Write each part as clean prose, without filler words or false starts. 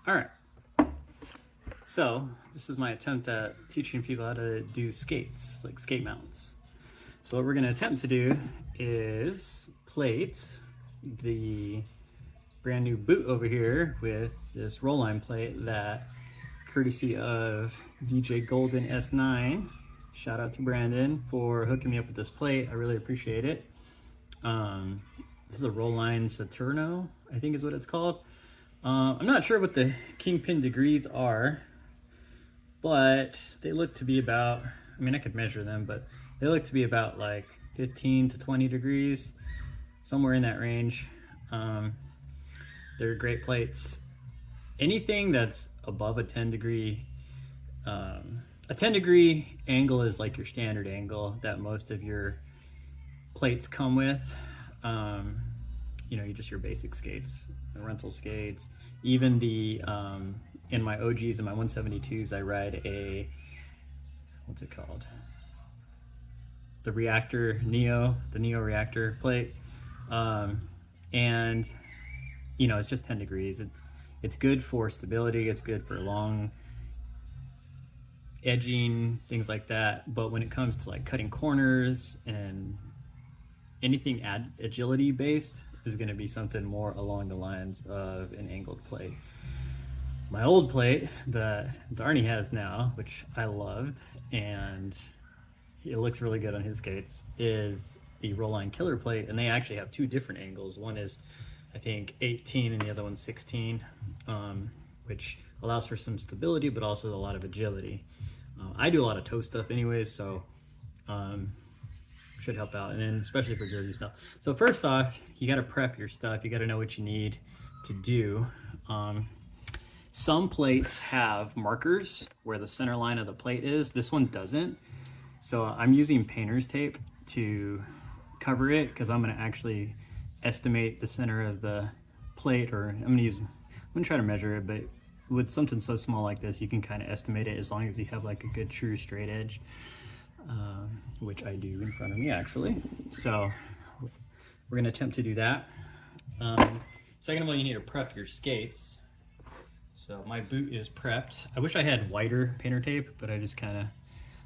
All right. So this is my attempt at teaching people how to do skates, like skate mounts. So what we're going to attempt to do is plate the brand new boot over here with this roll line plate that, courtesy of DJ Golden S9, shout out to Brandon for hooking me up with this plate. I really appreciate it. This is a roll line Saturno, I think is what it's called. I'm not sure what the kingpin degrees are, but they look to be about, I mean, I could measure them, but they look to be about like 15 to 20 degrees, somewhere in that range. They're great plates. Anything that's above a 10 degree angle is like your standard angle that most of your plates come with. You just your basic skates, rental skates, even the in my OGs and my 172s, I ride a, what's it called? The Neo reactor plate. And it's just 10 degrees. It's good for stability. It's good for long edging, things like that. But when it comes to like cutting corners and anything agility based is going to be something more along the lines of an angled plate. My old plate that Darnie has now, which I loved, and it looks really good on his skates, is the Roll-Line Killer plate, and they actually have two different angles. One is, I think, 18 and the other one's 16, which allows for some stability but also a lot of agility. I do a lot of toe stuff anyways, so should help out, and then especially for jersey stuff. So first off, you got to prep your stuff. You got to know what you need to do. Some plates have markers where the center line of the plate is. This one doesn't. So I'm using painter's tape to cover it because I'm going to actually estimate the center of the plate, or I'm going to try to measure it, but with something so small like this, you can kind of estimate it as long as you have like a good true straight edge, which I do in front of me actually. So we're going to attempt to do that. Second of all, you need to prep your skates. So my boot is prepped. I wish I had whiter painter tape, but I just kind of,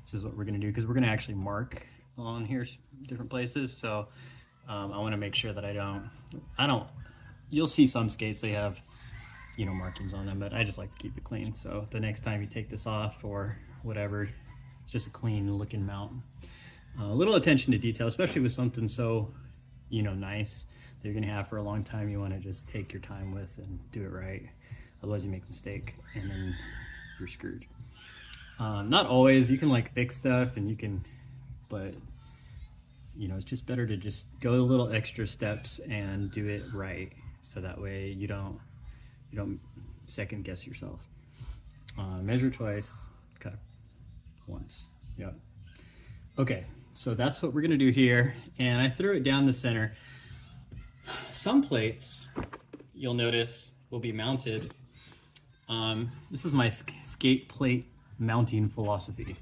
this is what we're going to do because we're going to actually mark on here different places. So I want to make sure that I don't, you'll see some skates, they have, markings on them, but I just like to keep it clean. So the next time you take this off or whatever, it's just a clean looking mount. A little attention to detail, especially with something so, nice that you're going to have for a long time. You want to just take your time with and do it right. Otherwise you make a mistake and then you're screwed. Not always. You can like fix stuff and you can, but it's just better to just go the little extra steps and do it right. So that way you don't second guess yourself. Measure twice, cut once. Yep. Okay, so that's what we're gonna do here. And I threw it down the center. Some plates, you'll notice, will be mounted. This is my skate plate mounting philosophy.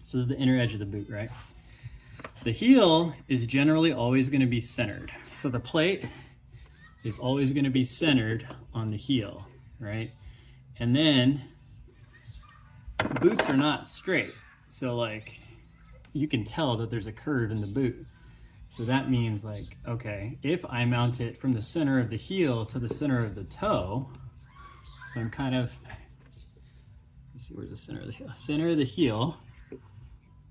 So this is the inner edge of the boot, right? The heel is generally always going to be centered. So the plate is always going to be centered on the heel, right? And then boots are not straight. So like you can tell that there's a curve in the boot. So that means like, okay, if I mount it from the center of the heel to the center of the toe, so I'm kind of, let's see, where's the center of the heel? Center of the heel,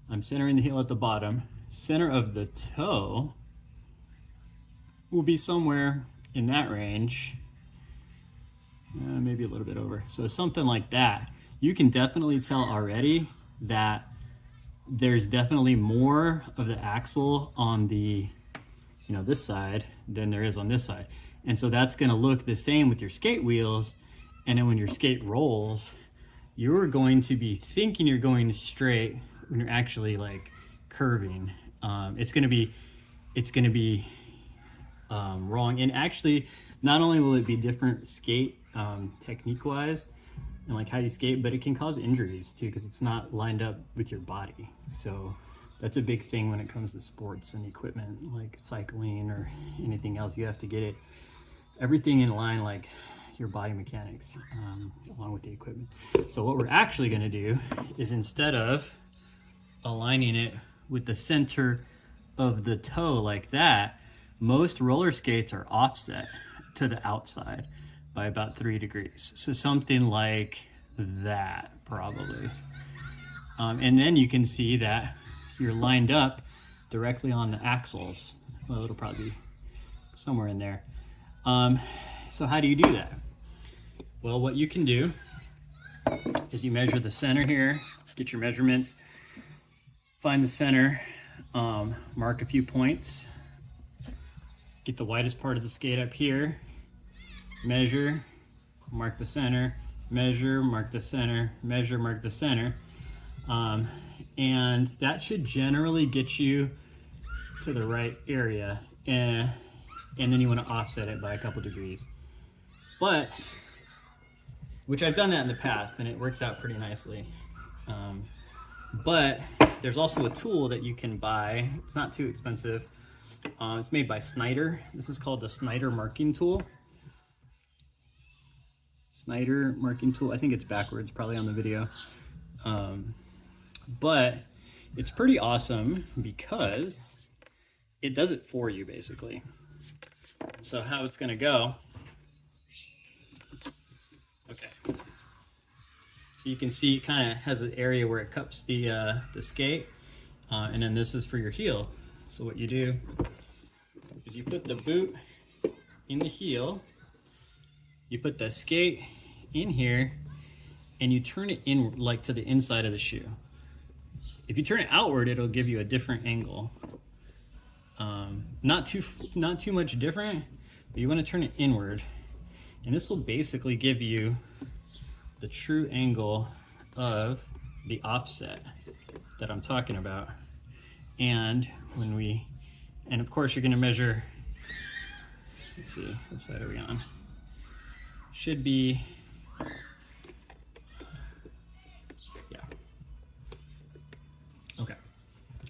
I'm centering the heel at the bottom. Center of the toe will be somewhere in that range, maybe a little bit over. So something like that. You can definitely tell already that there's definitely more of the axle on the, this side than there is on this side. And so that's going to look the same with your skate wheels. And then when your skate rolls, you're going to be thinking you're going straight when you're actually like curving. It's going to be wrong. And actually, not only will it be different skate technique wise and like how you skate, but it can cause injuries too because it's not lined up with your body. So that's a big thing when it comes to sports and equipment like cycling or anything else. You have to get everything in line, like your body mechanics along with the equipment. So what we're actually going to do is, instead of aligning it with the center of the toe like that, most roller skates are offset to the outside by about 3 degrees. So something like that, probably. And then you can see that you're lined up directly on the axles. Well, it'll probably be somewhere in there. So how do you do that? Well, what you can do is you measure the center here, get your measurements, find the center, mark a few points, get the widest part of the skate up here, measure, mark the center, measure, mark the center, measure, mark the center. And that should generally get you to the right area. And then you want to offset it by a couple degrees. But, which I've done that in the past and it works out pretty nicely. But there's also a tool that you can buy. It's not too expensive. It's made by Snyder. This is called the Snyder marking tool. Snyder marking tool. I think it's backwards, probably on the video. But it's pretty awesome because it does it for you, basically. So how it's going to go. Okay. So you can see it kind of has an area where it cups the skate. And then this is for your heel. So what you do is you put the boot in the heel, you put the skate in here, and you turn it in like to the inside of the shoe. If you turn it outward, it'll give you a different angle. Not too much different, but you want to turn it inward. And this will basically give you the true angle of the offset that I'm talking about. And of course you're going to measure, let's see, what side are we on? Should be, yeah. Okay.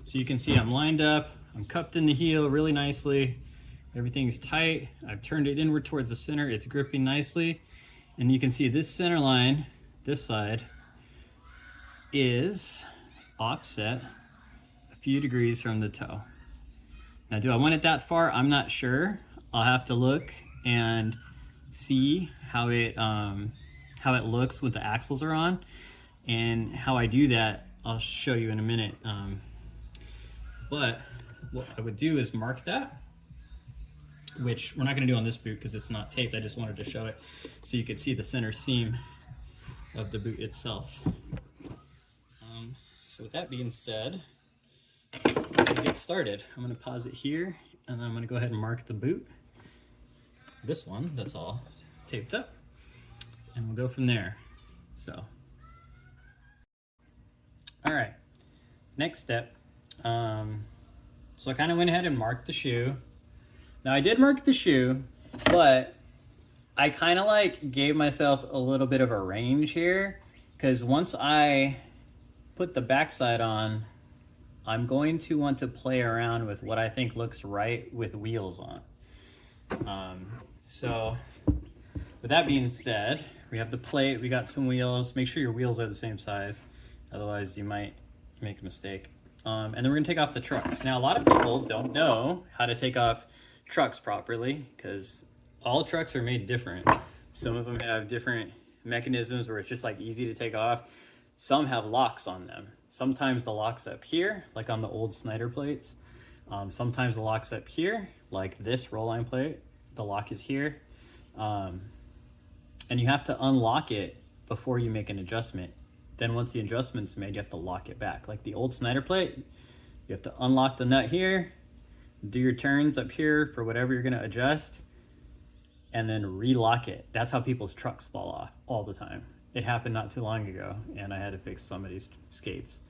So you can see I'm lined up, I'm cupped in the heel really nicely. Everything's tight. I've turned it inward towards the center. It's gripping nicely. And you can see this center line, this side, is offset a few degrees from the toe. Now, do I want it that far? I'm not sure. I'll have to look and see how it looks when the axles are on. And how I do that, I'll show you in a minute. But what I would do is mark that, which we're not going to do on this boot because it's not taped. I just wanted to show it so you could see the center seam of the boot itself. So with that being said, I'm going to get started. I'm going to pause it here, and then I'm going to go ahead and mark the boot. This one, that's all taped up, and we'll go from there. So, all right, next step. So I kind of went ahead and marked the shoe. Now I did mark the shoe, but I kind of like gave myself a little bit of a range here, because once I put the backside on, I'm going to want to play around with what I think looks right with wheels on. So with that being said, we have the plate, we got some wheels. Make sure your wheels are the same size, otherwise you might make a mistake. And then we're gonna take off the trucks. Now a lot of people don't know how to take off trucks properly because all trucks are made different. Some of them have different mechanisms where it's just like easy to take off. Some have locks on them. Sometimes the lock's up here, like on the old Snyder plates. Sometimes the lock's up here, like this roll line plate. The lock is here. And you have to unlock it before you make an adjustment. Then once the adjustment's made, you have to lock it back. Like the old Snyder plate, you have to unlock the nut here, do your turns up here for whatever you're gonna adjust, and then relock it. That's how people's trucks fall off all the time. It happened not too long ago, and I had to fix somebody's skates.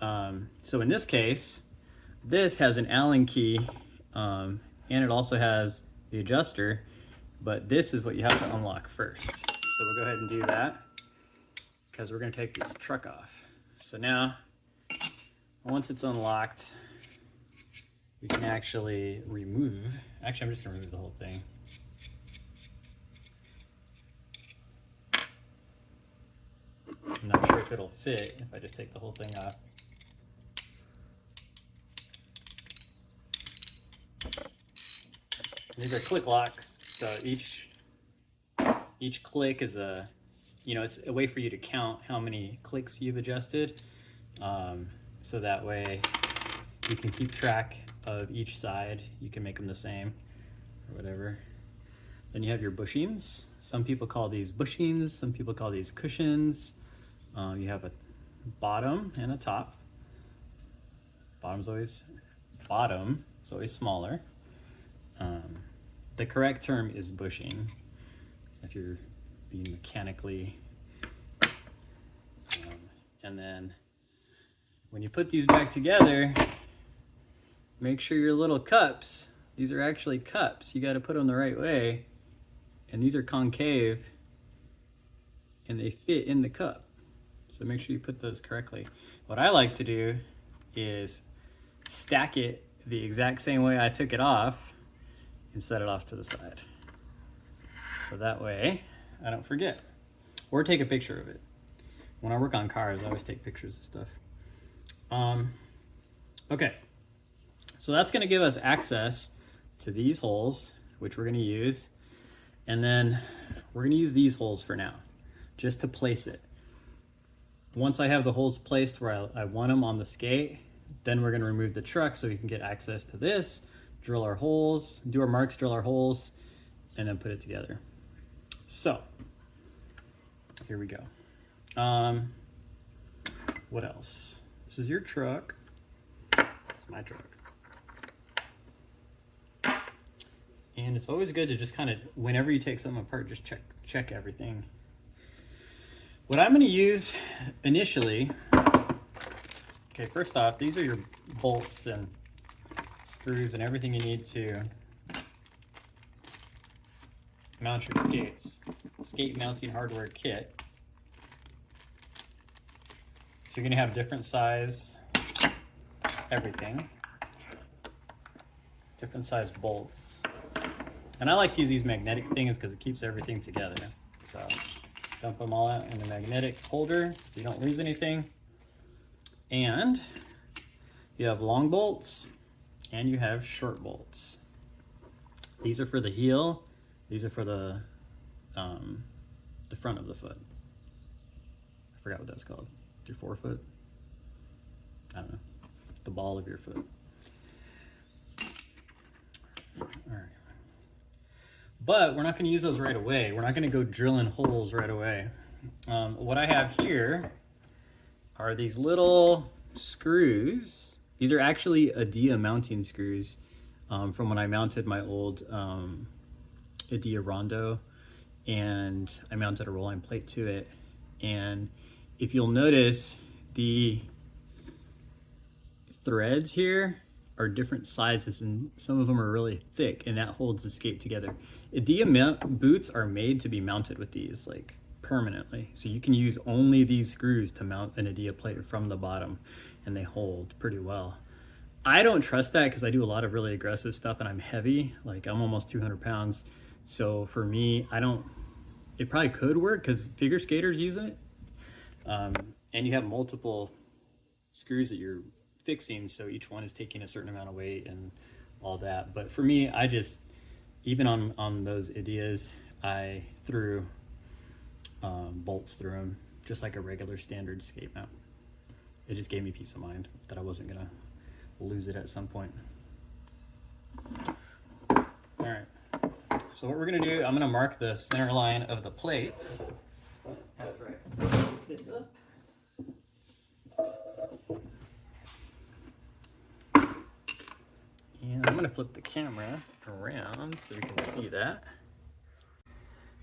So in this case, this has an Allen key, and it also has the adjuster, but this is what you have to unlock first. So we'll go ahead and do that, because we're gonna take this truck off. So now, once it's unlocked, we can actually remove, I'm just gonna remove the whole thing. if it'll fit if I just take the whole thing off. These are click locks, so each click is a, you know, it's a way for you to count how many clicks you've adjusted, so that way you can keep track of each side. You can make them the same or whatever. Then you have your bushings. Some people call these bushings, some people call these cushions. You have a bottom and a top. Bottom is always smaller. The correct term is bushing if you're being mechanically. And then when you put these back together, make sure your little cups, these are actually cups. You got to put them the right way. And these are concave and they fit in the cup. So make sure you put those correctly. What I like to do is stack it the exact same way I took it off and set it off to the side. So that way I don't forget. Or take a picture of it. When I work on cars, I always take pictures of stuff. Okay, so that's gonna give us access to these holes, which we're gonna use. And then we're gonna use these holes for now, just to place it. Once I have the holes placed where I want them on the skate, then we're gonna remove the truck so we can get access to this, drill our holes, do our marks, drill our holes, and then put it together. So, here we go. What else? This is your truck. It's my truck. And it's always good to just kind of, whenever you take something apart, just check everything. What I'm going to use initially, okay, first off, these are your bolts and screws and everything you need to mount your skates. Skate mounting hardware kit. So you're going to have different size everything, different size bolts. And I like to use these magnetic things because it keeps everything together. So dump them all out in the magnetic holder so you don't lose anything. And you have long bolts and you have short bolts. These are for the heel. These are for the front of the foot. I forgot what that's called. Your forefoot? I don't know. The ball of your foot. All right. But we're not going to use those right away. We're not going to go drilling holes right away. What I have here are these little screws. These are actually Adia mounting screws from when I mounted my old Adia Rondo, and I mounted a rolling plate to it. And if you'll notice, the threads here are different sizes, and some of them are really thick, and that holds the skate together. Adia boots are made to be mounted with these like permanently, so you can use only these screws to mount an Adia plate from the bottom, and they hold pretty well. I don't trust that because I do a lot of really aggressive stuff and I'm heavy, like I'm almost 200 pounds. So for me, it probably could work because figure skaters use it. And you have multiple screws that you're fixing, so each one is taking a certain amount of weight and all that. But for me, I just, even on those Adias, I threw bolts through them, just like a regular standard skate mount. It just gave me peace of mind that I wasn't gonna lose it at some point. All right, so what we're gonna do, I'm gonna mark the center line of the plates. That's right. This up. And I'm gonna flip the camera around so you can see that.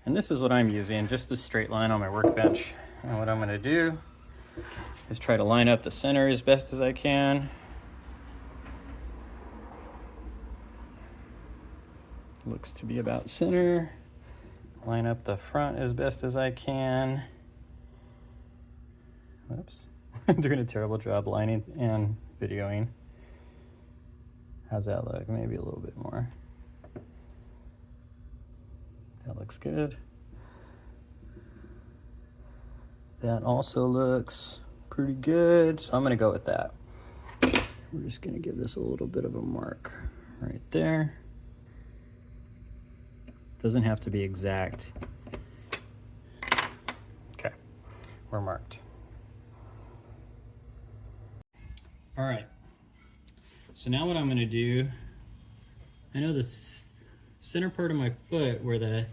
And this is what I'm using, just the straight line on my workbench. And what I'm gonna do is try to line up the center as best as I can. Looks to be about center. Line up the front as best as I can. Whoops, I'm doing a terrible job lining and videoing. How's that look? Maybe a little bit more. That looks good. That also looks pretty good, so I'm gonna go with that. We're just gonna give this a little bit of a mark right there. Doesn't have to be exact. Okay, we're marked. All right, so now what I'm gonna do, I know the center part of my foot where the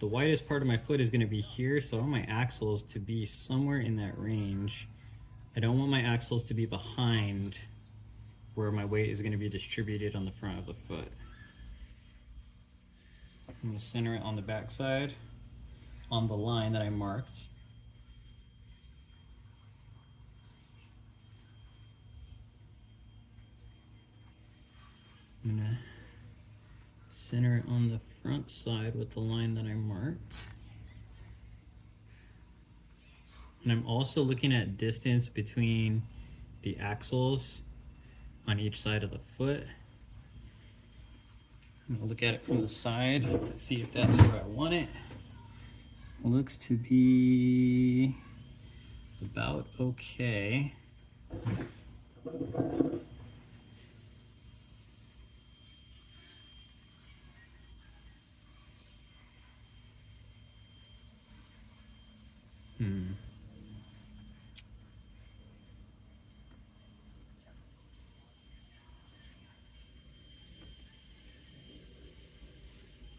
widest part of my foot is gonna be here, so I want my axles to be somewhere in that range. I don't want my axles to be behind where my weight is gonna be distributed on the front of the foot. I'm going to center it on the back side on the line that I marked. I'm going to center it on the front side with the line that I marked. And I'm also looking at distance between the axles on each side of the foot. I'm going to look at it from the side, see if that's where I want it. It looks to be about okay.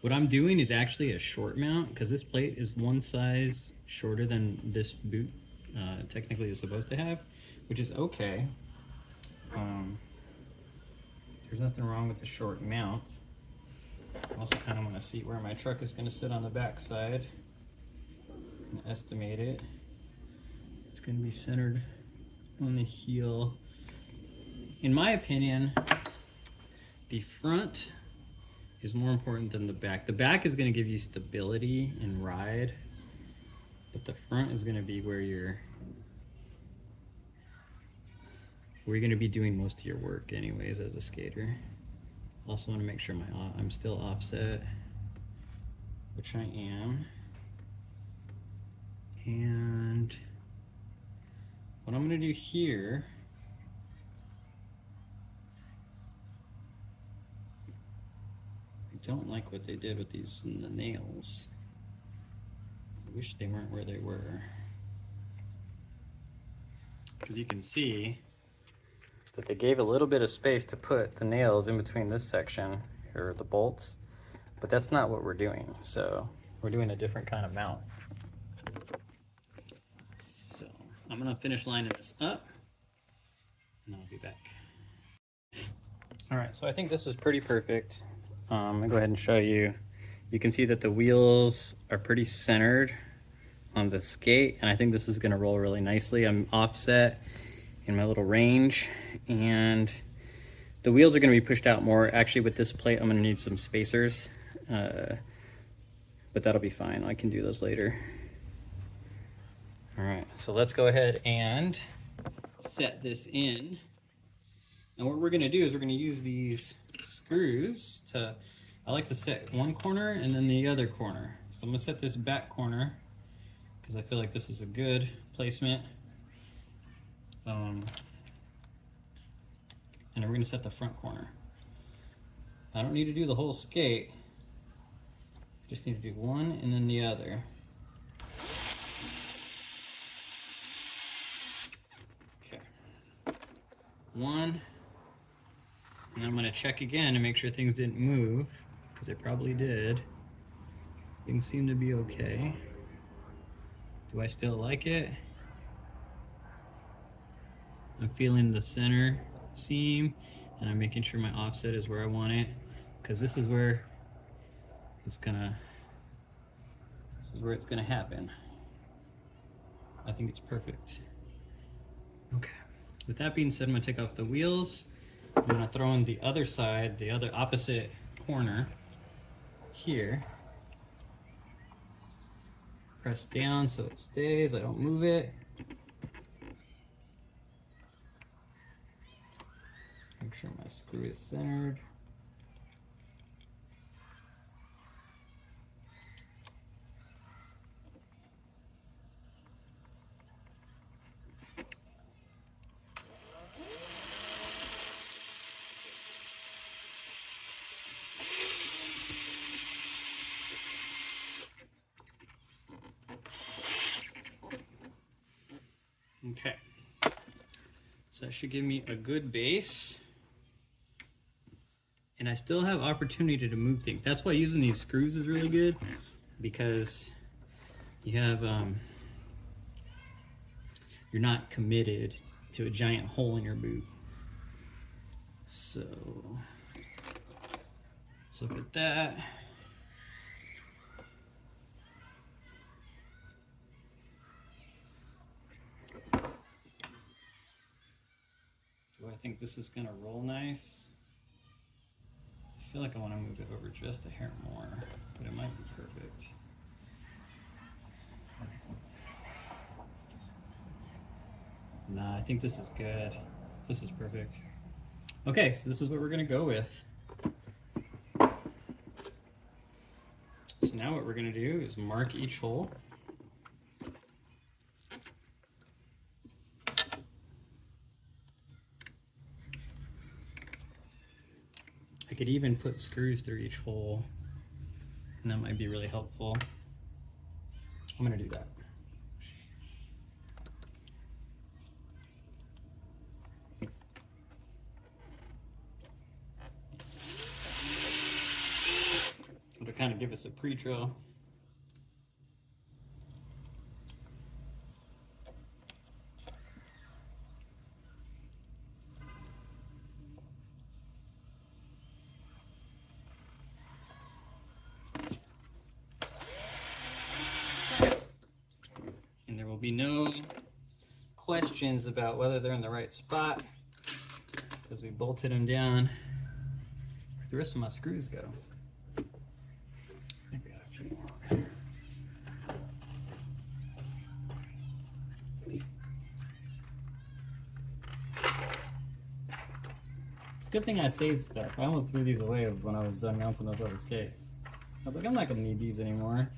What I'm doing is actually a short mount because this plate is one size shorter than this boot technically is supposed to have, which is okay. There's nothing wrong with the short mount. I also kind of want to see where my truck is going to sit on the back side and estimate it. It's going to be centered on the heel. In my opinion, the front is more important than the back. The back is going to give you stability and ride, but the front is going to be where you're going to be doing most of your work anyways as a skater. Also want to make sure I'm still offset, which I am. And what I'm going to do here, I don't like what they did with these nails. I wish they weren't where they were. Because you can see that they gave a little bit of space to put the nails in between this section, or the bolts, but that's not what we're doing. So we're doing a different kind of mount. So I'm gonna finish lining this up and I'll be back. All right, so I think this is pretty perfect. I'm gonna go ahead and show you. You can see that the wheels are pretty centered on the skate, and I think this is gonna roll really nicely. I'm offset in my little range, and the wheels are going to be pushed out more. Actually, with this plate, I'm going to need some spacers, but that'll be fine. I can do those later. All right, so let's go ahead and set this in. And what we're going to do is we're going to use these screws to, I like to set one corner and then the other corner. So I'm going to set this back corner because I feel like this is a good placement. And we're going to set the front corner. I don't need to do the whole skate. I just need to do one and then the other. Okay. One. And I'm going to check again to make sure things didn't move, because they probably did. Things seem to be okay. Do I still like it? I'm feeling the center seam, and I'm making sure my offset is where I want it, because this is where it's gonna happen. I think it's perfect. Okay. With that being said, I'm gonna take off the wheels. I'm gonna throw in the other side, the other opposite corner here. Press down so it stays, I don't move it. Make sure my screw is centered. Okay, so that should give me a good base. And I still have opportunity to move things. That's why using these screws is really good, because you have, you're not committed to a giant hole in your boot. So let's look at that. Do I think this is gonna roll nice? I feel like I want to move it over just a hair more, but it might be perfect. Nah, I think this is good. This is perfect. Okay, so this is what we're gonna go with. So now what we're gonna do is mark each hole. I could even put screws through each hole, and that might be really helpful. I'm gonna do that. To kind of give us a pre-drill. And there will be no questions about whether they're in the right spot, because we bolted them down. Where'd the rest of my screws go? I think we got a few more over here. It's a good thing I saved stuff. I almost threw these away when I was done mounting those other skates. I was like, I'm not gonna need these anymore.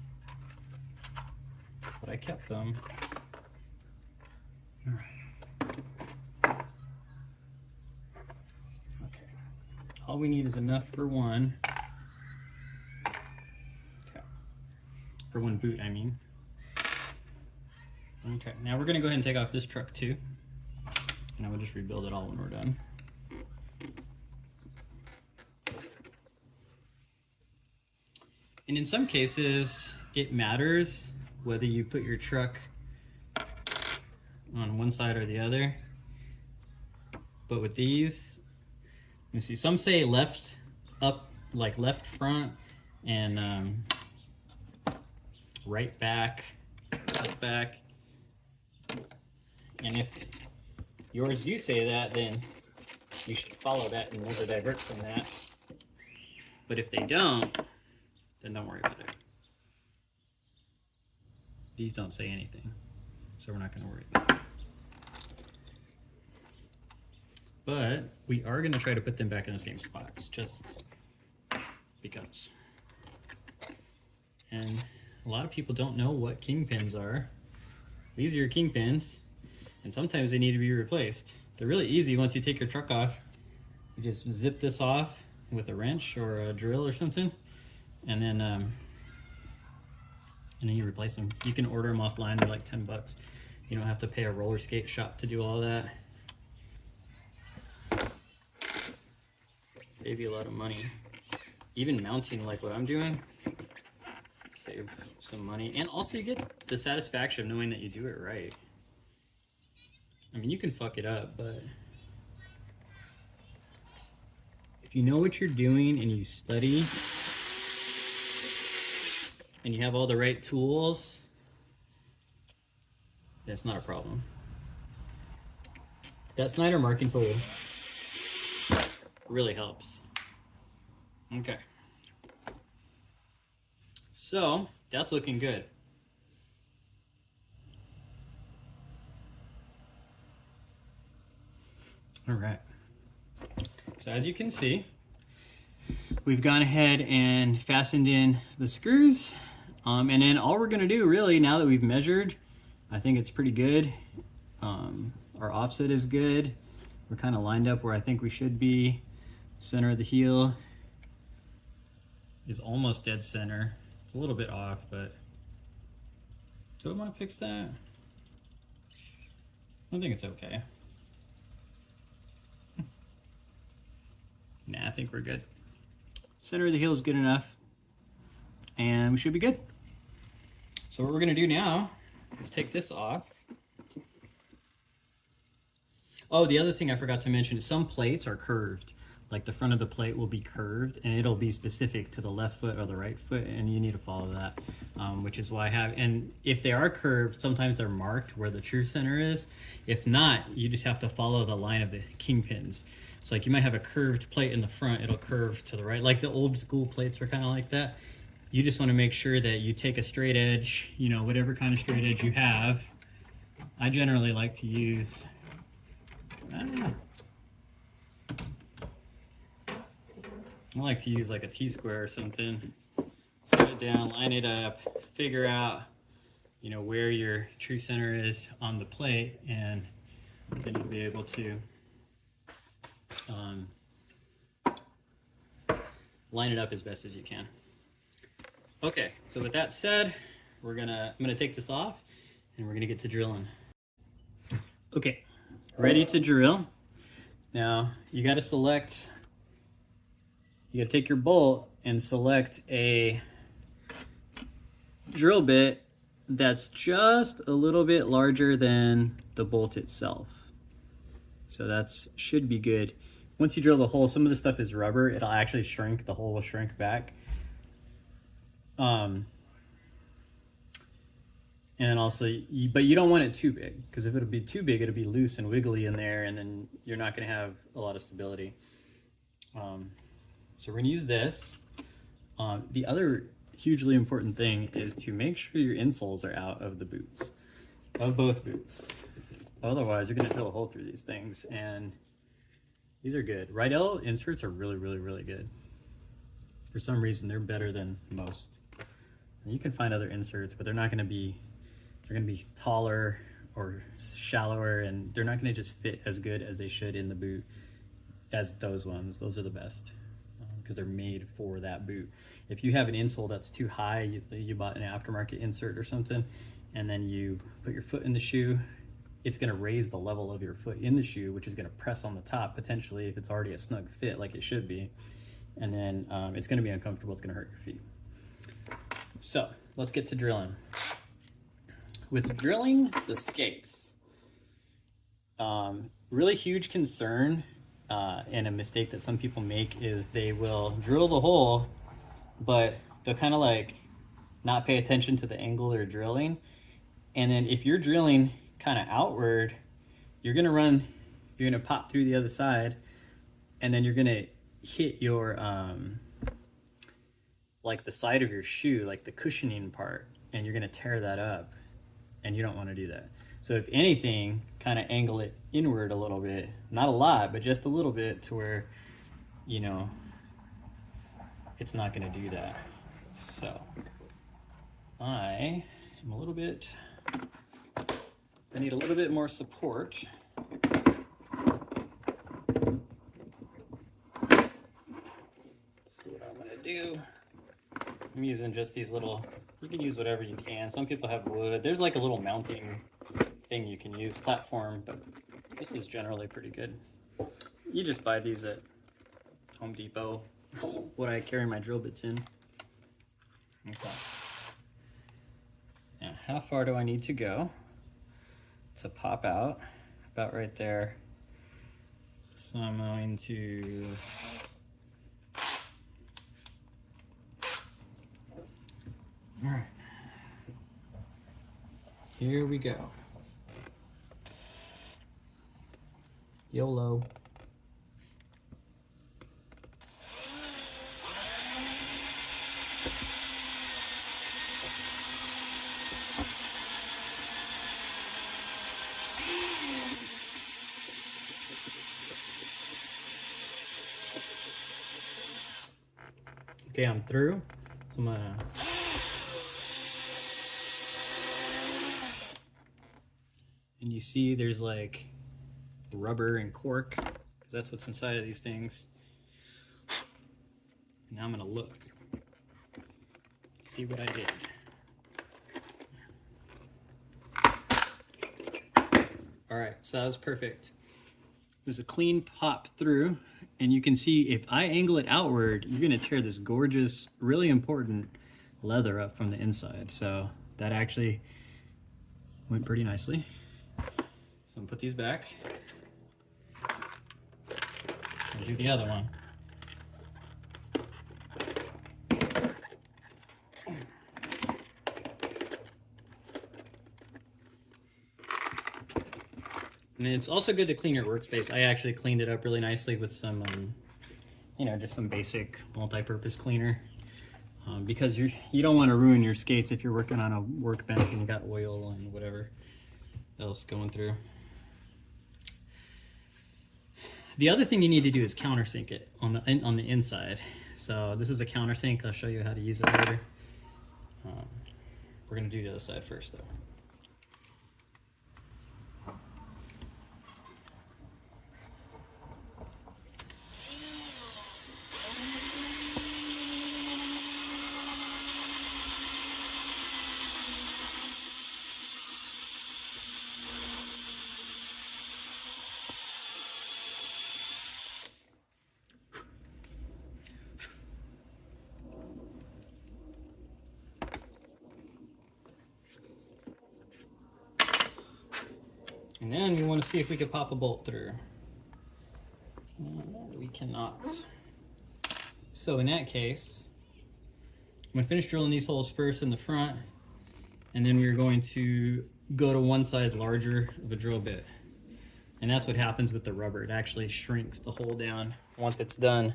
But I kept them. Alright. Okay. All we need is enough for one. Okay. For one boot, I mean. Okay, now we're gonna go ahead and take off this truck too. And I will just rebuild it all when we're done. And in some cases, it matters whether you put your truck on one side or the other. But with these, let me see, some say left up, like left front, and right back, left back. And if yours do say that, then you should follow that and never divert from that. But if they don't, then don't worry about it. These don't say anything, so we're not going to worry about it. But we are going to try to put them back in the same spots, just because. And a lot of people don't know what kingpins are. These are your kingpins, and sometimes they need to be replaced. They're really easy once you take your truck off. You just zip this off with a wrench or a drill or something, and then you replace them. You can order them offline. They're like 10 bucks. You don't have to pay a roller skate shop to do all that. Save you a lot of money. Even mounting like what I'm doing, save some money. And also you get the satisfaction of knowing that you do it right. I mean, you can fuck it up, but if you know what you're doing and you study and you have all the right tools, that's not a problem. That Snyder marking tool really helps. Okay. So that's looking good. All right. So as you can see, we've gone ahead and fastened in the screws. And then all we're gonna do really, now that we've measured, I think it's pretty good. Our offset is good. We're kind of lined up where I think we should be. Center of the heel is almost dead center. It's a little bit off, but do I want to fix that? I think it's okay. Nah, I think we're good. Center of the heel is good enough, and we should be good. So what we're gonna do now is take this off. Oh, the other thing I forgot to mention is some plates are curved. Like the front of the plate will be curved, and it'll be specific to the left foot or the right foot, and you need to follow that, which is why I have, and if they are curved, sometimes they're marked where the true center is. If not, you just have to follow the line of the kingpins. So like you might have a curved plate in the front, it'll curve to the right. Like the old school plates are kind of like that. You just want to make sure that you take a straight edge, you know, whatever kind of straight edge you have. I generally like to use, I like to use like a T-square or something. Set it down, line it up, figure out, you know, where your true center is on the plate, and then you'll be able to line it up as best as you can. Okay, so with that said, I'm gonna take this off, and we're gonna get to drilling. Okay, ready to drill. Now you got to select. You gotta take your bolt and select a drill bit that's just a little bit larger than the bolt itself. So that's should be good. Once you drill the hole, some of the stuff is rubber, it'll actually shrink, the hole will shrink back. And also, but you don't want it too big, because if it'll be too big, it'll be loose and wiggly in there, and then you're not gonna have a lot of stability. So we're gonna use this. The other hugely important thing is to make sure your insoles are out of the boots, of both boots. Otherwise, you're gonna drill a hole through these things, and these are good. Rydell inserts are really, really, really good. For some reason, they're better than most. And you can find other inserts, but they're gonna be taller or shallower, and they're not gonna just fit as good as they should in the boot as those ones. Those are the best, because they're made for that boot. If you have an insole that's too high, you bought an aftermarket insert or something, and then you put your foot in the shoe, it's gonna raise the level of your foot in the shoe, which is gonna press on the top potentially if it's already a snug fit like it should be. And then it's gonna be uncomfortable, it's gonna hurt your feet. So let's get to drilling. With drilling the skates, really huge concern and a mistake that some people make is they will drill the hole, but they'll kind of like not pay attention to the angle they're drilling. And then if you're drilling kind of outward, you're gonna pop through the other side, and then you're gonna hit your like the side of your shoe, like the cushioning part, and you're gonna tear that up, and you don't want to do that. So if anything, kind of angle it inward a little bit, not a lot, but just a little bit, to where, you know, it's not going to do that. So I need a little bit more support. See what I'm going to do. I'm using just these little, you can use whatever you can. Some people have wood. There's like a little mounting thing you can use, platform, but this is generally pretty good. You just buy these at Home Depot. This is what I carry my drill bits in. Okay. Now, how far do I need to go to pop out? About right there. So I'm going to all right, here we go. YOLO. Okay, I'm through. So I'm gonna and you see there's like rubber and cork, because that's what's inside of these things. Now I'm gonna look, see what I did. All right, so that was perfect. There's a clean pop through, and you can see if I angle it outward, you're gonna tear this gorgeous, really important leather up from the inside. So that actually went pretty nicely. So I'm gonna put these back. I'll do the other one. And it's also good to clean your workspace. I actually cleaned it up really nicely with some, you know, just some basic multi-purpose cleaner. Because you don't want to ruin your skates if you're working on a workbench and you got oil and whatever else going through. The other thing you need to do is countersink it on the inside. So this is a countersink. I'll show you how to use it later. We're going to do the other side first though. And then we want to see if we can pop a bolt through. And we cannot. So in that case, I'm going to finish drilling these holes first in the front, and then we're going to go to one size larger of a drill bit. And that's what happens with the rubber. It actually shrinks the hole down. Once it's done,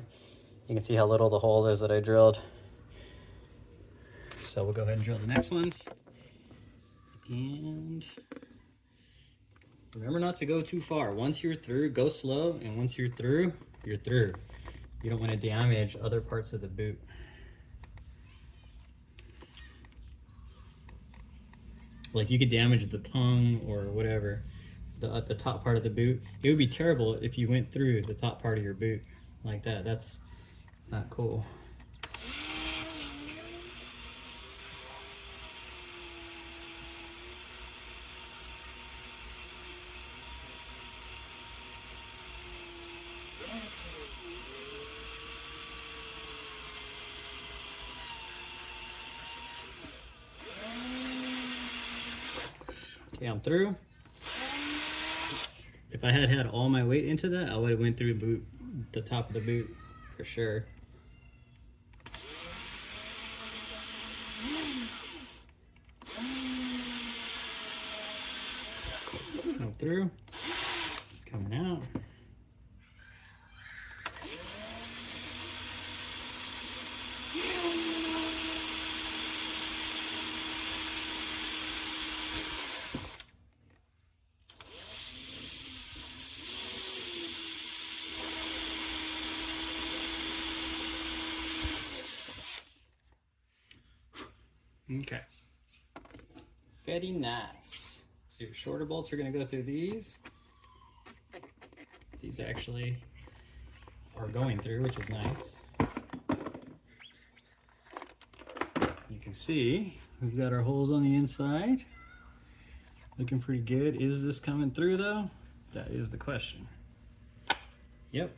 you can see how little the hole is that I drilled. So we'll go ahead and drill the next ones. And remember not to go too far. Once you're through, go slow, and once you're through, you're through. You don't want to damage other parts of the boot. Like you could damage the tongue or whatever, the top part of the boot. It would be terrible if you went through the top part of your boot like that. That's not cool. Okay, I'm through. If I had had all my weight into that, I would have went through the top of the boot for sure. Go through, coming out. Okay, very nice. So your shorter bolts are going to go through these. These actually are going through, which is nice. You can see we've got our holes on the inside. Looking pretty good. Is this coming through though? That is the question. Yep,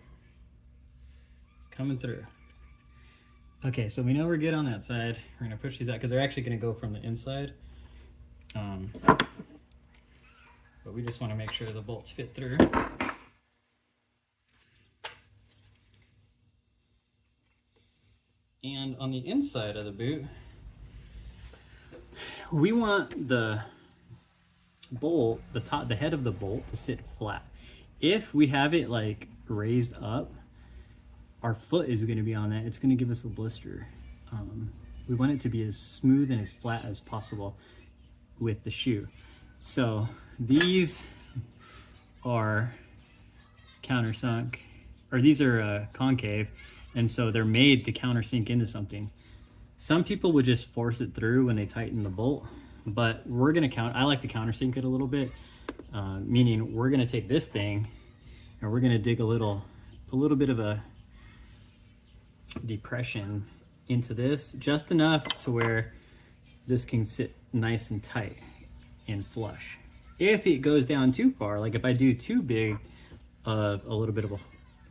it's coming through. Okay, so we know we're good on that side. We're gonna push these out because they're actually gonna go from the inside. But we just wanna make sure the bolts fit through. And on the inside of the boot, we want the bolt, the head of the bolt to sit flat. If we have it like raised up, our foot is going to be on that. It's going to give us a blister. We want it to be as smooth and as flat as possible with the shoe. So these are countersunk, or these are concave, and so they're made to countersink into something. Some people would just force it through when they tighten the bolt, but we're going to I like to countersink it a little bit, meaning we're going to take this thing and we're going to dig a little bit of a depression into this, just enough to where this can sit nice and tight and flush. If it goes down too far, like if I do too big of a little bit of a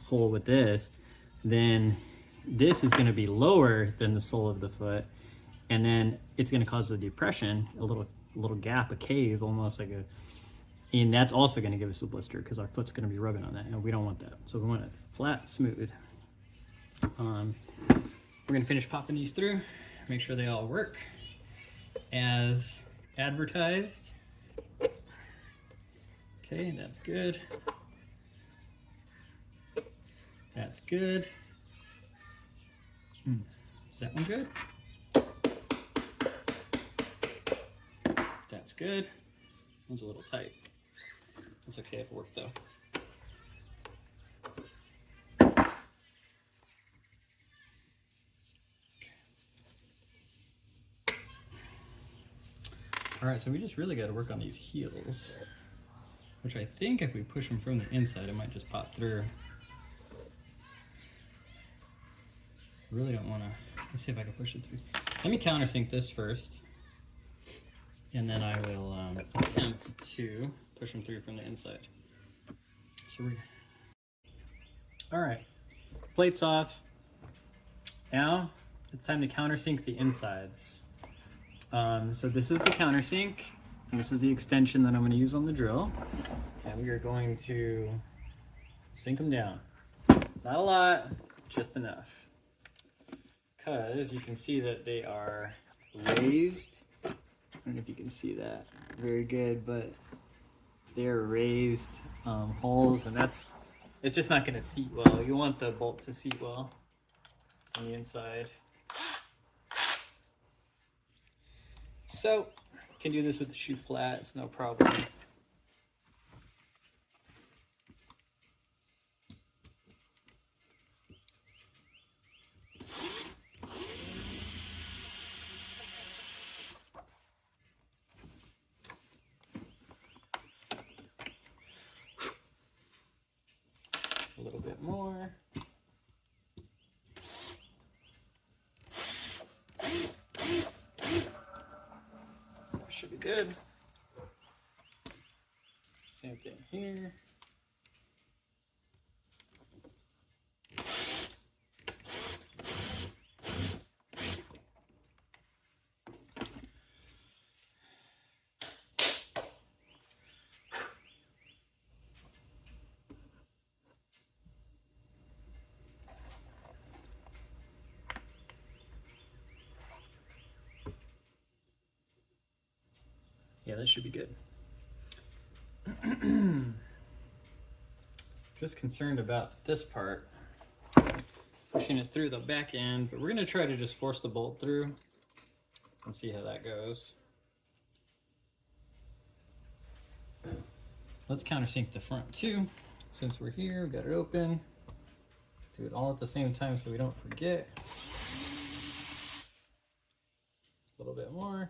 hole with this, then this is going to be lower than the sole of the foot, and then it's going to cause a depression, a little gap, a cave, almost like a, and that's also going to give us a blister because our foot's going to be rubbing on that, and we don't want that. So we want it flat, smooth. We're going to finish popping these through, make sure they all work as advertised. Okay, that's good. That's good. Is that one good? That's good. One's a little tight. That's okay, it worked though. All right, so we just really got to work on these heels, which I think if we push them from the inside, it might just pop through. Really don't want to. Let's see if I can push it through. Let me countersink this first, and then I will attempt to push them through from the inside. So all right, plates off. Now it's time to countersink the insides. So this is the countersink, and this is the extension that I'm going to use on the drill, and we are going to sink them down. Not a lot, just enough. Because you can see that they are raised. I don't know if you can see that very good, but they're raised holes, and it's just not going to seat well. You want the bolt to seat well on the inside. So you can do this with the shoe flat, it's no problem. A little bit more. Should be good. Same thing here. Yeah, this should be good. Just concerned about this part, pushing it through the back end, but we're going to try to just force the bolt through and see how that goes. Let's countersink the front too. Since we're here, we've got it open. Do it all at the same time so we don't forget. A little bit more.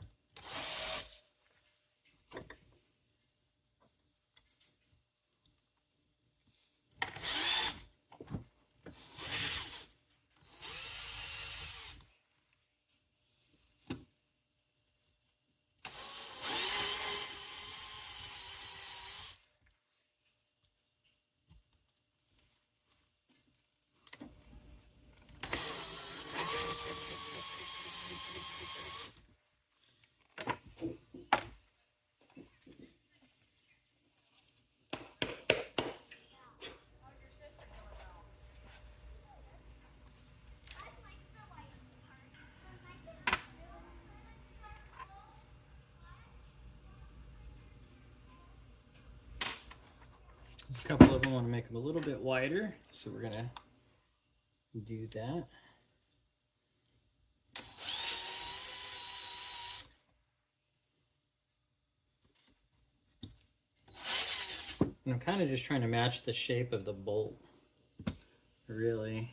There's a couple of them, I want to make them a little bit wider, so we're going to do that. And I'm kind of just trying to match the shape of the bolt, really.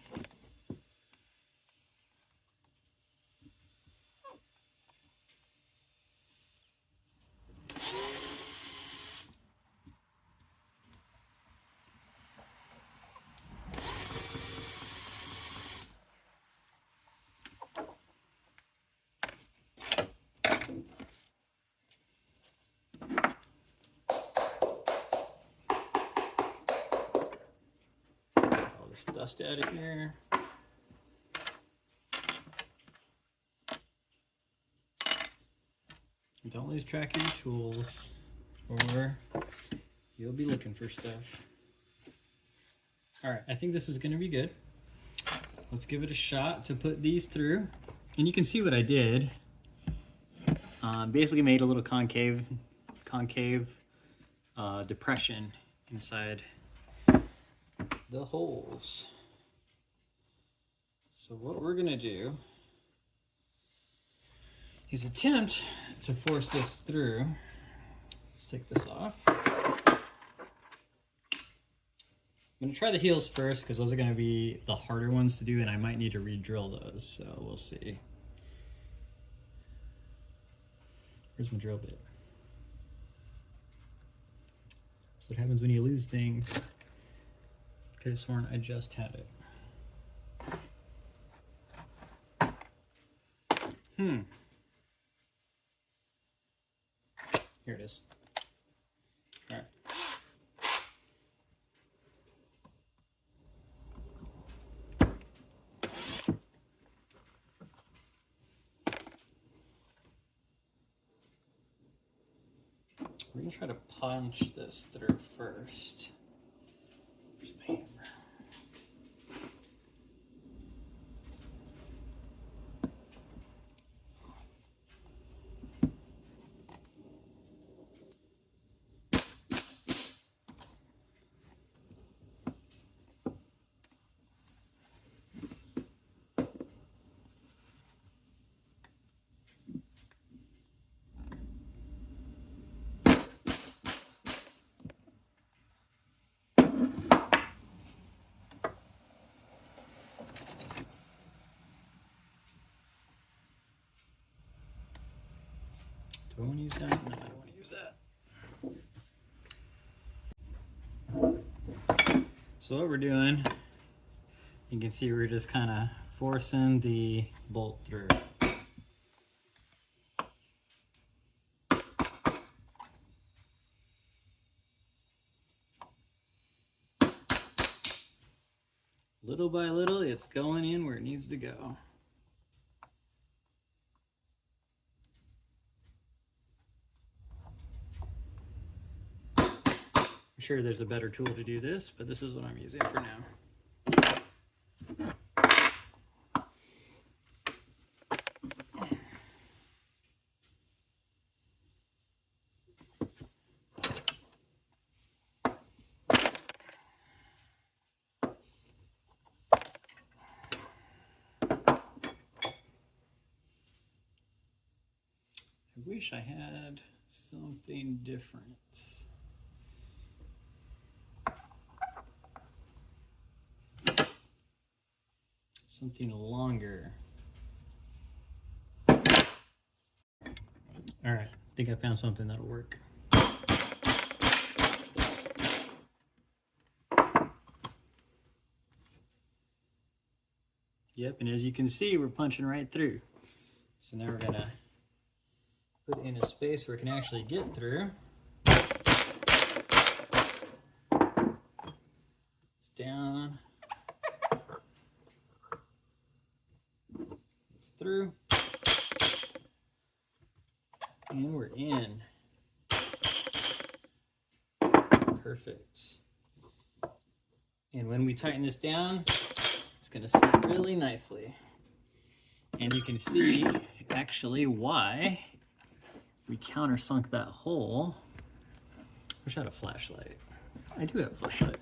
this dust out of here. Don't lose track of your tools, or you'll be looking for stuff. All right, I think this is gonna be good. Let's give it a shot to put these through. And you can see what I did. Basically made a little concave depression inside the holes. So what we're gonna do is attempt to force this through. Let's take this off. I'm gonna try the heels first because those are gonna be the harder ones to do, and I might need to re-drill those, so we'll see. Where's my drill bit? That's what happens when you lose things. Could have sworn I just had it. Here it is. All right. We're gonna try to punch this through first. Where's my hammer? Do I want to use that? No, I don't want to use that. So what we're doing, you can see we're just kind of forcing the bolt through. Little by little, it's going in where it needs to go. I'm sure there's a better tool to do this, but this is what I'm using for now. I wish I had something different. Something longer. All right, I think I found something that'll work. Yep, and as you can see, we're punching right through. So now we're gonna put in a space where it can actually get through. It's down. It's through. And we're in. Perfect. And when we tighten this down, it's gonna sit really nicely. And you can see actually why we countersunk that hole. Wish I had a flashlight. I do have a flashlight.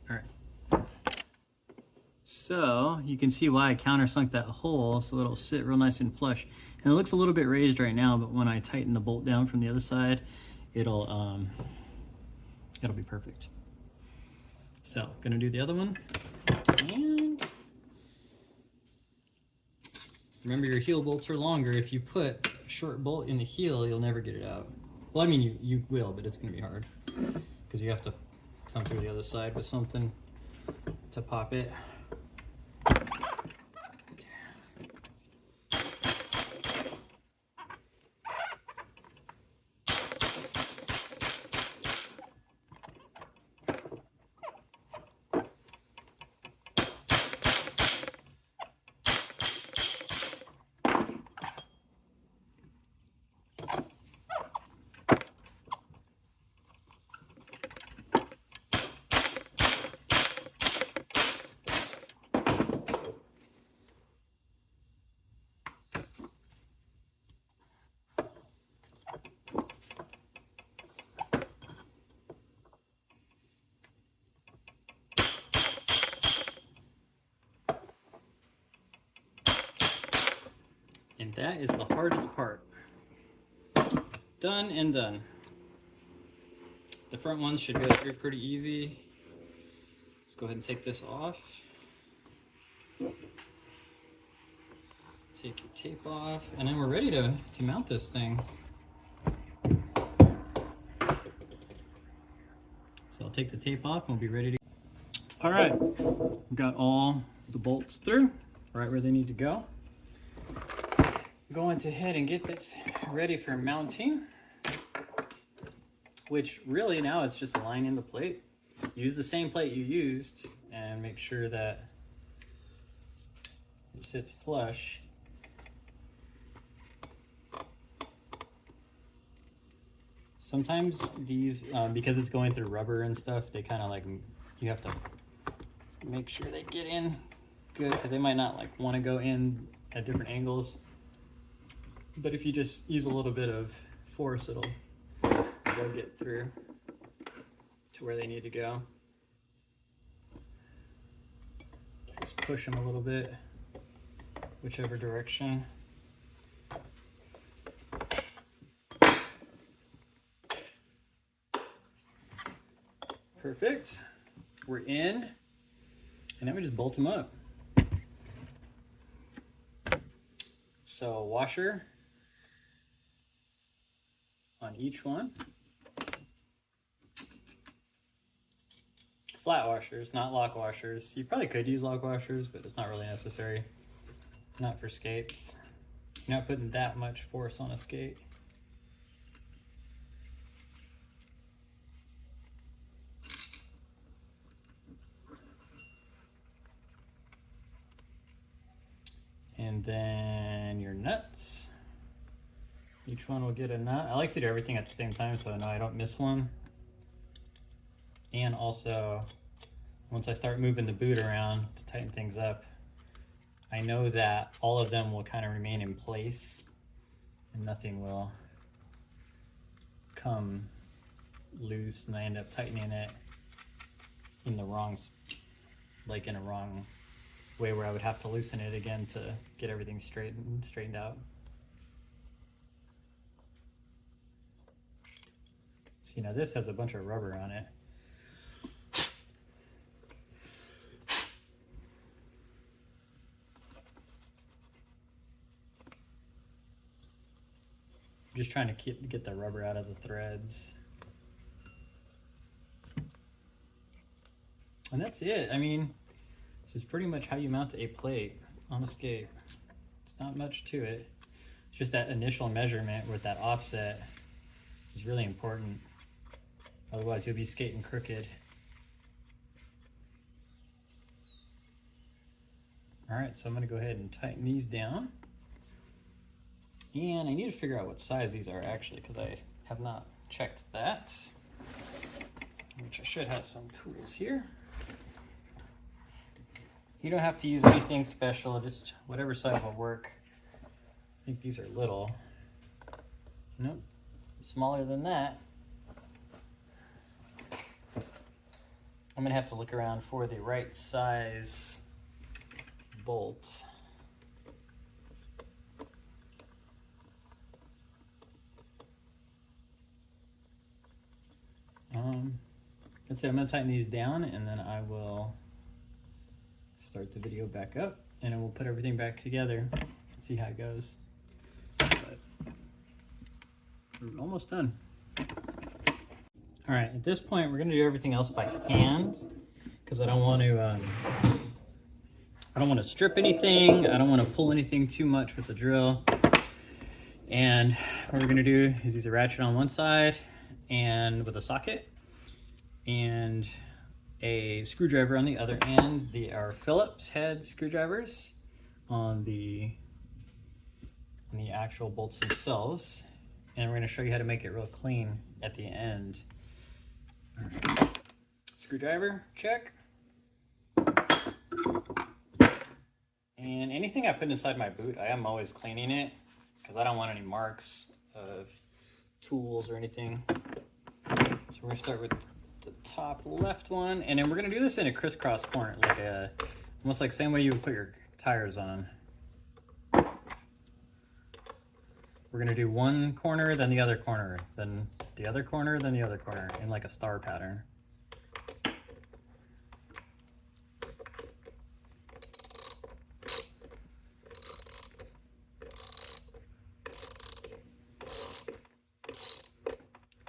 All right. So you can see why I countersunk that hole, so it'll sit real nice and flush. And it looks a little bit raised right now, but when I tighten the bolt down from the other side, it'll be perfect. So, gonna do the other one. And remember, your heel bolts are longer. If you put a short bolt in the heel, you'll never get it out. Well, I mean, you will, but it's gonna be hard because you have to come through the other side with something to pop it. And that is the hardest part. Done and done. The front ones should go through pretty easy. Let's go ahead and take this off. Take your tape off, and then we're ready to mount this thing. So I'll take the tape off and we'll be ready to. All right, we've got all the bolts through, right where they need to go. I'm going to head and get this ready for mounting, which really now it's just aligning the plate. Use the same plate you used and make sure that it sits flush. Sometimes these, because it's going through rubber and stuff, they kind of like, you have to make sure they get in good because they might not like want to go in at different angles. But if you just use a little bit of force, they'll get through to where they need to go. Just push them a little bit, whichever direction. Perfect. We're in, and then we just bolt them up. So washer on each one. Flat washers, not lock washers. You probably could use lock washers, but it's not really necessary. Not for skates. You're not putting that much force on a skate. And then your nuts. Each one will get a nut. I like to do everything at the same time so I know I don't miss one. And also, once I start moving the boot around to tighten things up, I know that all of them will kind of remain in place and nothing will come loose and I end up tightening it in the wrong, like in a wrong way where I would have to loosen it again to get everything straightened out. See, now this has a bunch of rubber on it. I'm just trying to get the rubber out of the threads. And that's it. I mean, this is pretty much how you mount a plate on a skate. It's not much to it. It's just that initial measurement with that offset is really important. Otherwise you'll be skating crooked. All right, so I'm gonna go ahead and tighten these down. And I need to figure out what size these are actually because I have not checked that, which I should have some tools here. You don't have to use anything special, just whatever size will work. I think these are little. Nope, smaller than that. I'm gonna have to look around for the right size bolt. That's it, I'm gonna tighten these down and then I will start the video back up and then we'll put everything back together and see how it goes. But we're almost done. All right, at this point we're gonna do everything else by hand because I don't want to strip anything. I don't want to pull anything too much with the drill. And what we're gonna do is use a ratchet on one side and with a socket and a screwdriver on the other end. They are Phillips head screwdrivers on the actual bolts themselves. And we're gonna show you how to make it real clean at the end. All right. Screwdriver, check. And anything I put inside my boot, I am always cleaning it because I don't want any marks of tools or anything. So we're gonna start with the top left one, and then we're gonna do this in a crisscross corner, like almost like same way you would put your tires on. we're gonna do one corner, then the other corner, then the other corner, then the other corner, in like a star pattern.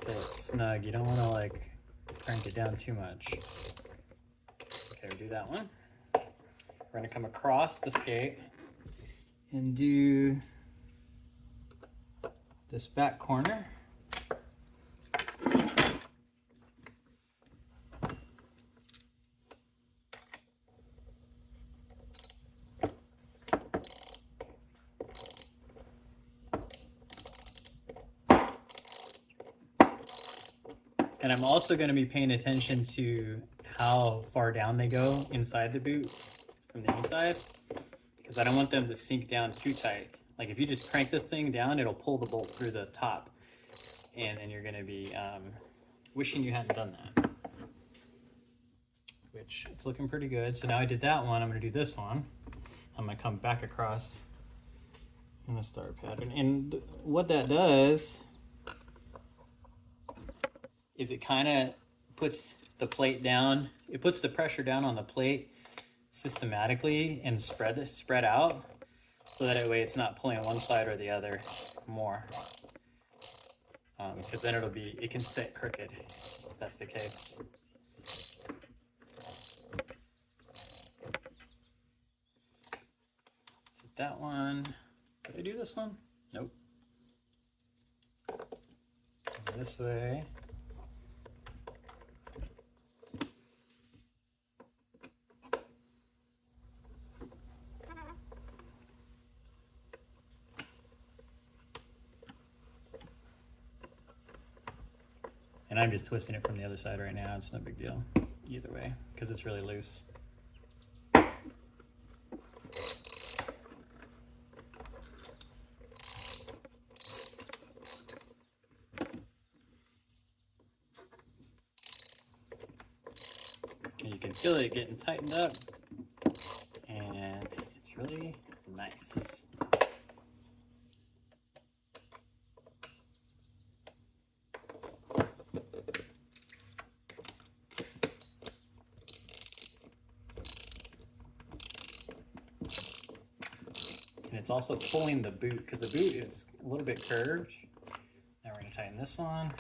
Till it's snug. You don't want to like crank it down too much. Okay, we'll do that one. We're gonna come across the skate and do this back corner. And I'm also going to be paying attention to how far down they go inside the boot from the inside, because I don't want them to sink down too tight. Like if you just crank this thing down, it'll pull the bolt through the top, and then you're going to be wishing you hadn't done that. Which it's looking pretty good. So now I did that one, I'm going to do this one. I'm going to come back across in a star pattern. And what that does is it kind of puts the plate down. It puts the pressure down on the plate systematically and spread out, so that way it's not pulling one side or the other more. Because then it can sit crooked if that's the case. So that one, did I do this one? Nope. This way. And I'm just twisting it from the other side right now. It's no big deal either way, because it's really loose. And you can feel it getting tightened up, and it's really nice. And it's also pulling the boot, because the boot is a little bit curved. Now we're going to tighten this one.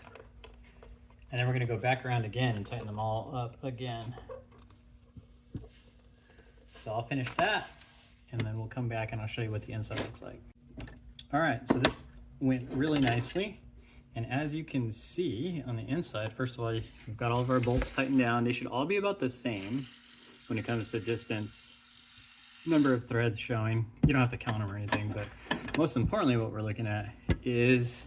And then we're going to go back around again and tighten them all up again. So I'll finish that, and then we'll come back and I'll show you what the inside looks like. All right, so this went really nicely. And as you can see on the inside, first of all, we've got all of our bolts tightened down. They should all be about the same when it comes to distance, number of threads showing. You don't have to count them or anything, but most importantly, what we're looking at is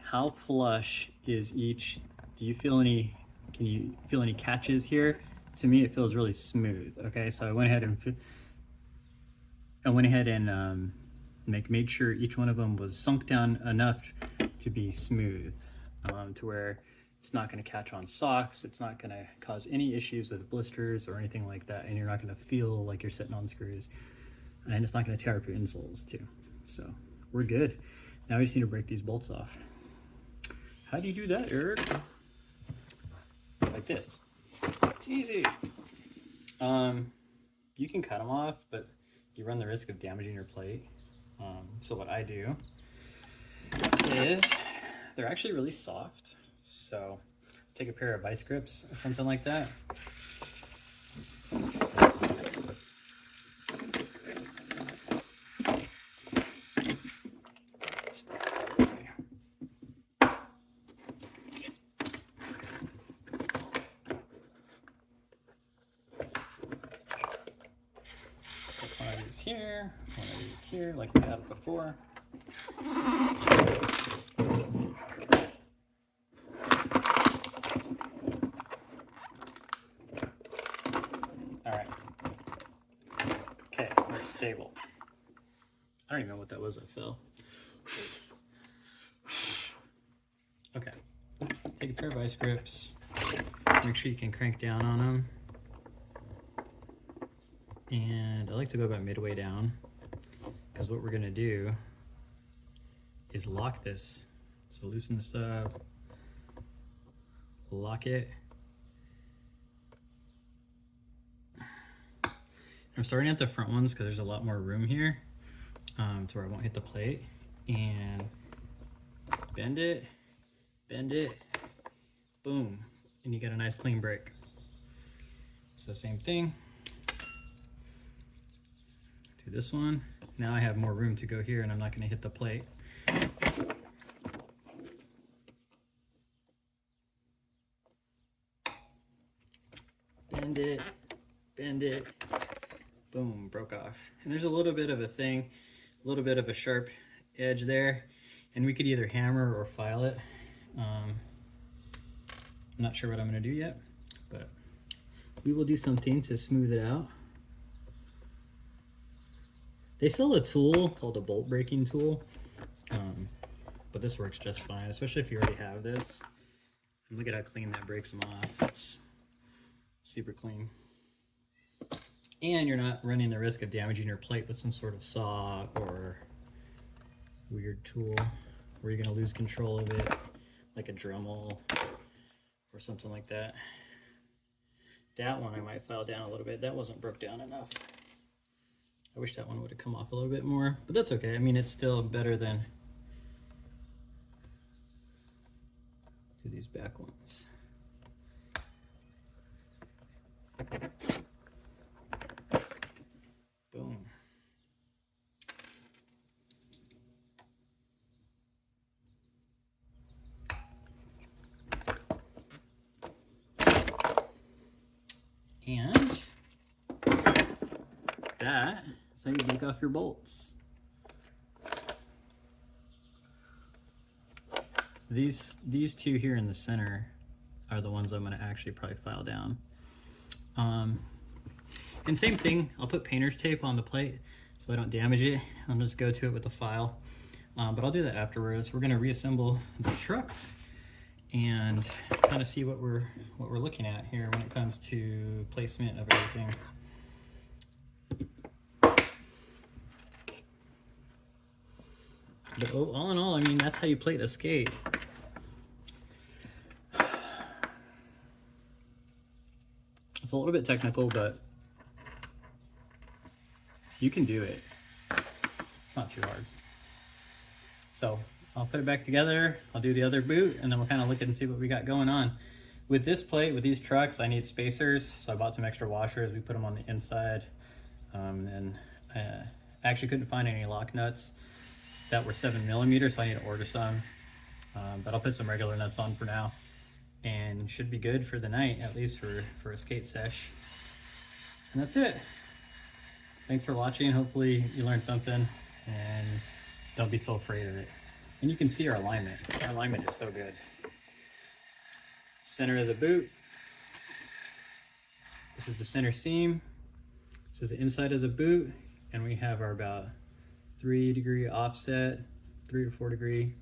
how flush is each. Do you feel any, can you feel any catches here? To me, it feels really smooth. Okay, so I went ahead and made sure each one of them was sunk down enough to be smooth, to where it's not going to catch on socks, it's not going to cause any issues with blisters or anything like that, and you're not going to feel like you're sitting on screws, and it's not going to tear up your insoles too. So we're good. Now we just need to break these bolts off. How do you do that, Eric? Like this. It's easy. You can cut them off, but you run the risk of damaging your plate. So what I do is, they're actually really soft. So take a pair of vice grips or something like that. Put one of these here, one of these here, like we had before. Stable. I don't even know what that was that fell. Okay, take a pair of vice grips, make sure you can crank down on them, and I like to go about midway down, because what we're going to do is lock this. So loosen this up, lock it. I'm starting at the front ones because there's a lot more room here to where I won't hit the plate. And bend it, boom, and you get a nice clean break. So same thing, do this one. Now I have more room to go here and I'm not going to hit the plate. Bend it, boom, broke off. And there's a little bit of a thing, a little bit of a sharp edge there, and we could either hammer or file it. I'm not sure what I'm going to do yet, but we will do something to smooth it out. They sell a tool called a bolt breaking tool, but this works just fine, especially if you already have this. And look at how clean that breaks them off. It's super clean. And you're not running the risk of damaging your plate with some sort of saw or weird tool where you're going to lose control of it, like a Dremel or something like that. That one I might file down a little bit. That wasn't broke down enough. I wish that one would have come off a little bit more, but that's okay. I mean, it's still better than these back ones. Boom. And that is how you take off your bolts. These two here in the center are the ones I'm going to actually probably file down. And same thing, I'll put painter's tape on the plate so I don't damage it. I'll just go to it with the file, but I'll do that afterwards. We're going to reassemble the trucks and kind of see what we're looking at here when it comes to placement of everything. But all in all, I mean, that's how you plate a skate. It's a little bit technical, but you can do it. Not too hard. So I'll put it back together. I'll do the other boot, and then we'll kind of look at and see what we got going on. With this plate, with these trucks, I need spacers. So I bought some extra washers. We put them on the inside. And I actually couldn't find any lock nuts that were 7mm, so I need to order some. But I'll put some regular nuts on for now. And should be good for the night, at least for a skate sesh. And that's it. Thanks for watching. Hopefully you learned something and don't be so afraid of it. And you can see our alignment. Our alignment is so good. Center of the boot. This is the center seam. This is the inside of the boot. And we have our about 3-degree offset, 3 to 4 degree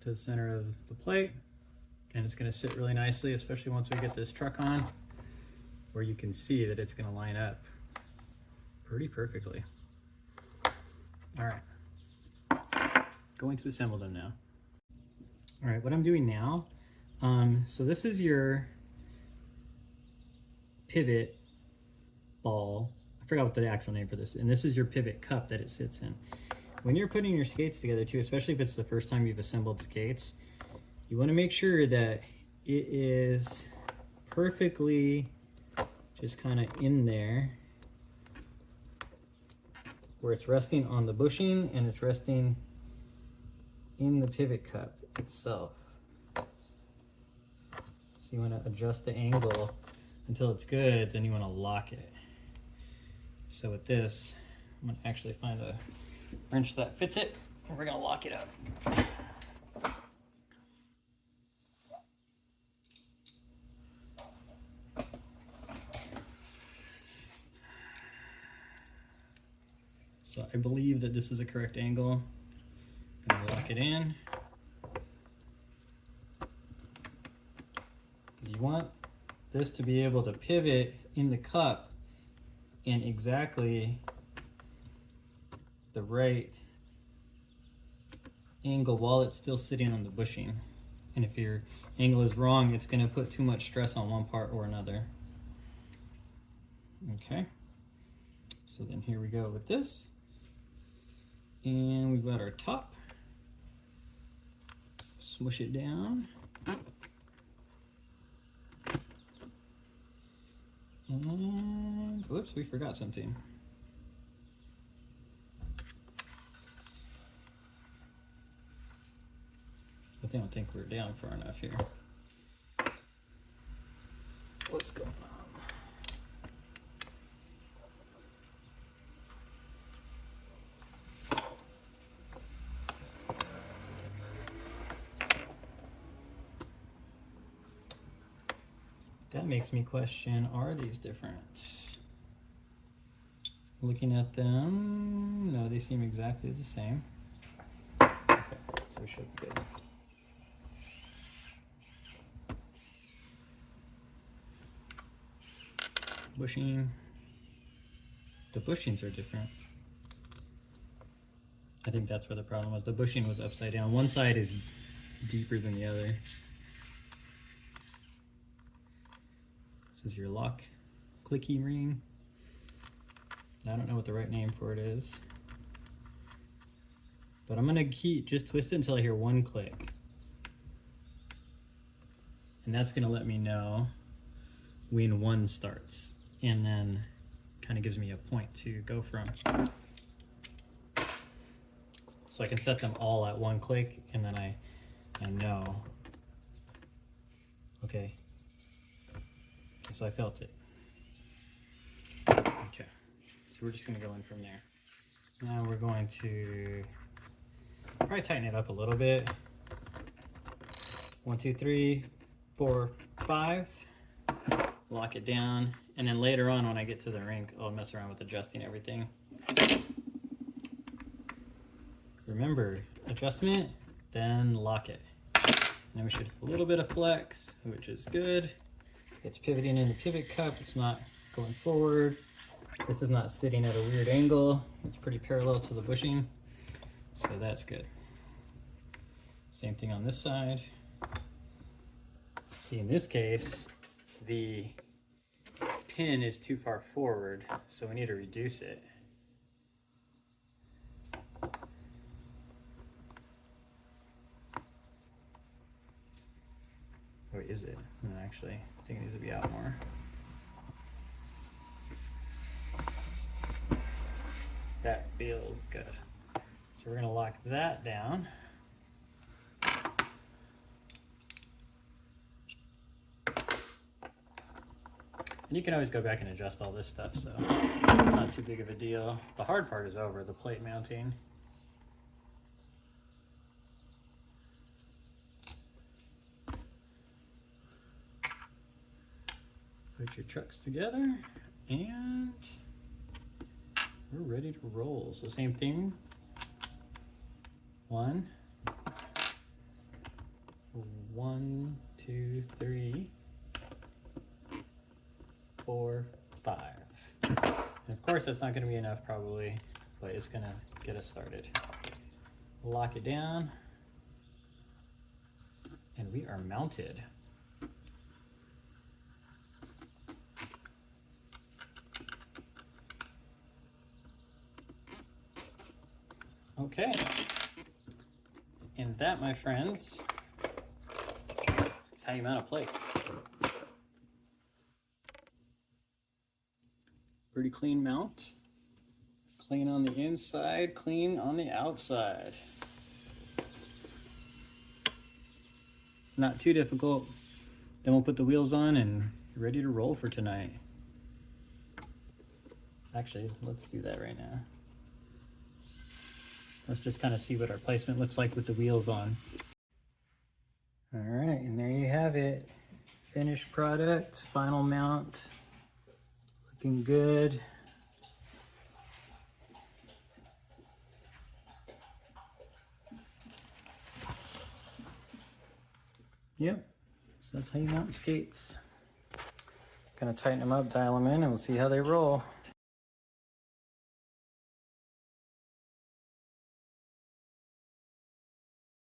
to the center of the plate. And it's going to sit really nicely, especially once we get this truck on, where you can see that it's going to line up pretty perfectly. All right, going to assemble them now. All right, what I'm doing now, so this is your pivot ball. I forgot what the actual name for this is, and this is your pivot cup that it sits in. When you're putting your skates together too, especially if it's the first time you've assembled skates, you want to make sure that it is perfectly just kind of in there where it's resting on the bushing and it's resting in the pivot cup itself. So you want to adjust the angle until it's good, then you want to lock it. So with this, I'm going to actually find a wrench that fits it and we're going to lock it up. So I believe that this is a correct angle. I'm going to lock it in. Because you want this to be able to pivot in the cup in exactly the right angle while it's still sitting on the bushing. And if your angle is wrong, it's going to put too much stress on one part or another. Okay, so then here we go with this. And we've got our top. Smush it down. And, whoops, we forgot something. I don't think we're down far enough here. What's going on? That makes me question, are these different? Looking at them, no, they seem exactly the same. Okay, so we should be good. Bushing. The bushings are different. I think that's where the problem was. The bushing was upside down. One side is deeper than the other. This is your lock clicky ring. I don't know what the right name for it is. But I'm gonna just twist it until I hear one click. And that's gonna let me know when one starts. And then kind of gives me a point to go from. So I can set them all at one click, and then I know, okay, so I felt it. Okay, so we're just gonna go in from there. Now we're going to probably tighten it up a little bit. 1, 2, 3, 4, 5. Lock it down, and then later on when I get to the rink, I'll mess around with adjusting everything. Remember, adjustment, then lock it. Now we should have a little bit of flex, which is good. It's pivoting in the pivot cup, it's not going forward. This is not sitting at a weird angle. It's pretty parallel to the bushing, so that's good. Same thing on this side. See, in this case, the pin is too far forward, so we need to reduce it. Wait, is it? No, actually, I think it needs to be out more. That feels good. So we're gonna lock that down. And you can always go back and adjust all this stuff, so it's not too big of a deal. The hard part is over, the plate mounting. Put your trucks together, and we're ready to roll. So same thing. 1, 2, 3, 4, 5. And of course that's not going to be enough probably, but it's going to get us started. Lock it down, and we are mounted. Okay, and that, my friends, is how you mount a plate. Pretty clean mount. Clean on the inside, clean on the outside. Not too difficult. Then we'll put the wheels on and ready to roll for tonight. Actually, let's do that right now. Let's just kind of see what our placement looks like with the wheels on. All right, and there you have it. Finished product, final mount. Looking good. Yep, so that's how you mount skates. Gonna tighten them up, dial them in, and we'll see how they roll.